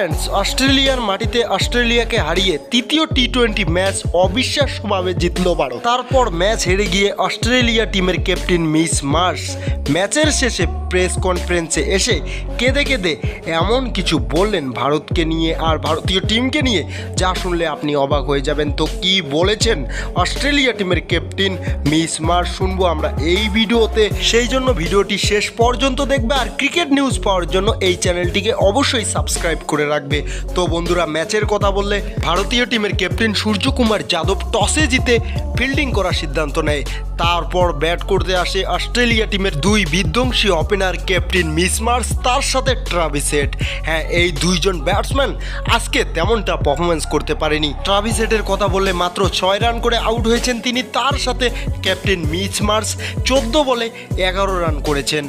Friends, অস্ট্রেলিয়ার মাটিতে অস্ট্রেলিয়াকে হারিয়ে তৃতীয় টি-20 ম্যাচ অবিশ্বাস্যভাবে জিতল ভারত। তারপর ম্যাচ হেরে গিয়ে অস্ট্রেলিয়া টিমের ক্যাপ্টেন মিস মার্শ ম্যাচের শেষে প্রেস কনফারেন্সে এসে কেঁদে কেঁদে এমন কিছু বললেন ভারতকে নিয়ে আর ভারতীয় টিমকে নিয়ে, যা শুনলে আপনি অবাক হয়ে যাবেন। তো কি বলেছেন অস্ট্রেলিয়া টিমের ক্যাপ্টেন মিস মার্শ শুনবো আমরা এই ভিডিওতে, সেই জন্য ভিডিওটি শেষ পর্যন্ত দেখবে। আর ক্রিকেট নিউজ পাওয়ার জন্য এই চ্যানেলটিকে অবশ্যই সাবস্ক্রাইব করে রাখবে। তো বন্ধুরা, ম্যাচের কথা বললে ভারতীয় টিমের ক্যাপ্টেন সূর্যকুমার যাদব টসে জিতে ফিল্ডিং করার সিদ্ধান্ত নেয়। তারপর ব্যাট করতে আসে অস্ট্রেলিয়া টিমের দুই বিধ্বংসী ওপেনার ক্যাপ্টেন মিস মার্শ, তার সাথে ট্রাভিস হেড। হ্যাঁ, এই দুইজন ব্যাটসম্যান আজকে তেমনটা পারফরমেন্স করতে পারেনি। ট্রাভিস হেডের কথা বললে মাত্র 6 রান করে আউট হয়েছেন তিনি। তার সাথে ক্যাপ্টেন মিস মার্শ 14 বলে 11 রান করেছেন।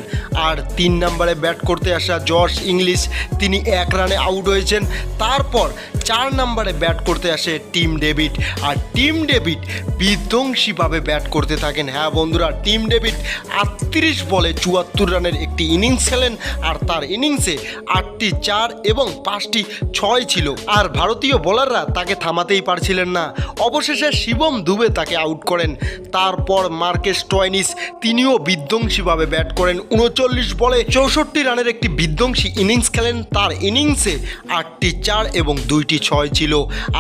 আর 3 নম্বরে ব্যাট করতে আসা জশ ইংলিশ, তিনি 1 রানে আউট হয়েছেন। তারপর 4 নম্বরে ব্যাট করতে আসে টিম ডেভিড, আর টিম ডেভিড বিধ্বংসীভাবে ব্যাট করতে থাকেন। হ্যাঁ বন্ধুরা, টিম ডেভিড 38 বলে 74 রানের একটি ইনিংস খেলেন, আর তার ইনিংসে 8টি 4 এবং 5টি 6 ছিল। আর ভারতীয় বোলাররা তাকে থামাতেই পারছিলেন না। অবশেষে শিবম দুবে তাকে আউট করেন। তারপর মার্কেস স্টোয়নিস, তিনিও বিধ্বংসীভাবে ব্যাট করেন। 39 বলে 64 রানের একটি বিধ্বংসী ইনিংস খেলেন। তার ইনিংসে 8টি 4 এবং 2টি 6 ছিল।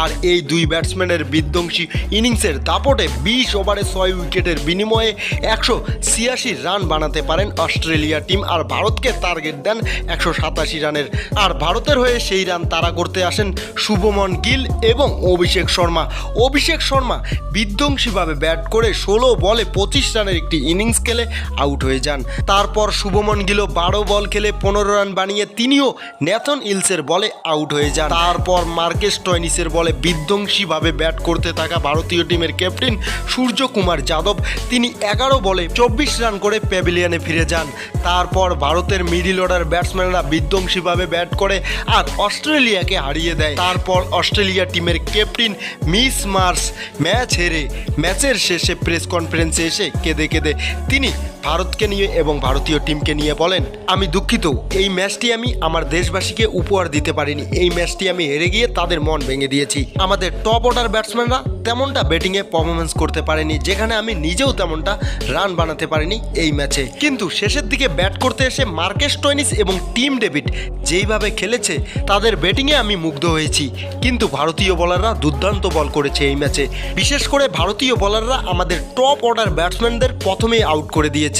আর এই দুই ব্যাটসম্যানের বিধ্বংসী ইনিংসের দাপটে 20 ওভারে 6 উইকেটের বিনিময়ে 186 রান বানাতে পারেন অস্ট্রেলিয়া টিম। আর ভারতকে টার্গেট দেন 187 রানের। আর ভারতের হয়ে সেই রান তাড়া করতে আসেন শুভমন গিল এবং অভিষেক শর্মা। অভিষেক শর্মা বিধ্বংসীভাবে ব্যাট করে 16 বলে 25 রানের একটি ইনিংস খেলে আউট হয়ে যান। তারপর শুভমন গিলও 12 বল খেলে 15 রান বানিয়ে তিনিও ন্যাথন ইলসের বলে আউট হয়ে যান। তারপর মার্কেস স্টোয়নিসের বলে বিধ্বংসীভাবে ব্যাট করতে থাকা ভারতীয় টিমের ক্যাপ্টেন সূর্যকুমার যাদব, তিনি 11 বলে 24 রান করে প্যাভিলিয়নে ফিরে যান। তারপর ভারতের মিডল অর্ডার ব্যাটসম্যানরা বিধ্বংসীভাবে ব্যাট করে আর অস্ট্রেলিয়াকে হারিয়ে দেয়। তারপর অস্ট্রেলিয়া টিমের ক্যাপ্টেন মিস মার্শ ম্যাচ হেরে ম্যাচের শেষে প্রেস কনফারেন্সে এসে কেঁদে কেঁদে তিনি ভারতকে নিয়ে এবং ভারতীয় টিমকে নিয়ে বলেন, আমি দুঃখিত, এই ম্যাচটি আমি আমার দেশবাসীকে উপহার দিতে পারিনি। এই ম্যাচটি আমি হেরে গিয়ে তাদের মন ভেঙে দিয়েছি। আমাদের টপ অর্ডার ব্যাটসম্যানরা তেমনটা ব্যাটিংয়ে পারফরমেন্স করতে পারেনি, যেখানে আমি নিজেও তেমনটা রান বানাতে পারিনি এই ম্যাচে। কিন্তু শেষের দিকে ব্যাট করতে এসে মার্কেস স্টোয়নিস এবং টিম ডেভিড যেইভাবে খেলেছে, তাদের ব্যাটিংয়ে আমি মুগ্ধ হয়েছি। কিন্তু ভারতীয় বোলাররা দুর্দান্ত বল করেছে এই ম্যাচে। বিশেষ করে ভারতীয় বোলাররা আমাদের টপ অর্ডার ব্যাটসম্যানদের প্রথমেই আউট করে দিয়েছে।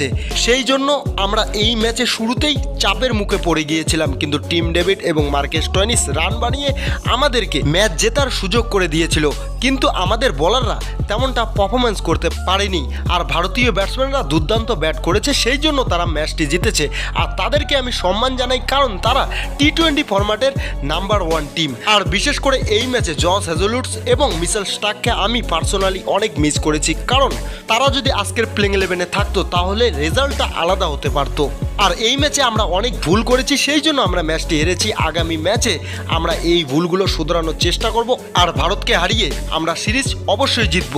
সেই জন্য আমরা এই ম্যাচে শুরুতেই চাপের মুখে পড়ে গিয়েছিলাম, কিন্তু টিম ডেভিড এবং মার্কেস স্টোয়নিস রান বানিয়ে আমাদেরকে ম্যাচ জেতার সুযোগ করে দিয়েছিল। কিন্তু আমাদের বোলাররা তেমনটা পারফরমেন্স করতে পারেনি। আর ভারতীয় ব্যাটসম্যানরা দুর্দান্ত ব্যাট করেছে, সেই জন্য তারা ম্যাচটি জিতেছে। আর তাদেরকে আমি সম্মান জানাই, কারণ তারা টি-20 ফরম্যাটের নাম্বার 1 টিম। আর বিশেষ করে এই ম্যাচে জশ হ্যাজেলউড এবং মিচেল স্টার্ককে আমি পার্সোনালি অনেক মিস করেছি, কারণ তারা যদি আজকের প্লেইং 11-এ থাকতো তাহলে রেজাল্টটা আলাদা হতে পারতো। আর এই ম্যাচে আমরা অনেক ভুল করেছি, সেই জন্য আমরা ম্যাচটি হেরেছি। আগামী ম্যাচে আমরা এই ভুলগুলো শুধরানোর চেষ্টা করব, আর ভারতকে হারিয়ে আমরা সিরিজ অবশ্যই জিতব।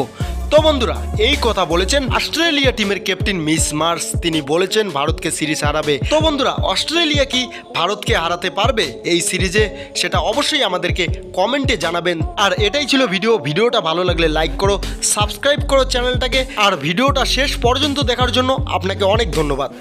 তো বন্ধুরা, এই কথা বলেছেন অস্ট্রেলিয়া টিমের ক্যাপ্টেন মিস মার্শ। তিনি বলেছেন ভারতকে সিরিজ হারাবে। তো বন্ধুরা, অস্ট্রেলিয়া কি ভারতকে হারাতে পারবে এই সিরিজে? সেটা অবশ্যই আমাদেরকে কমেন্টে জানাবেন। আর এটাই ছিল ভিডিওটা ভালো লাগলে লাইক করো, সাবস্ক্রাইব করো চ্যানেলটাকে। আর ভিডিওটা শেষ পর্যন্ত দেখার জন্য আপনাকে অনেক ধন্যবাদ।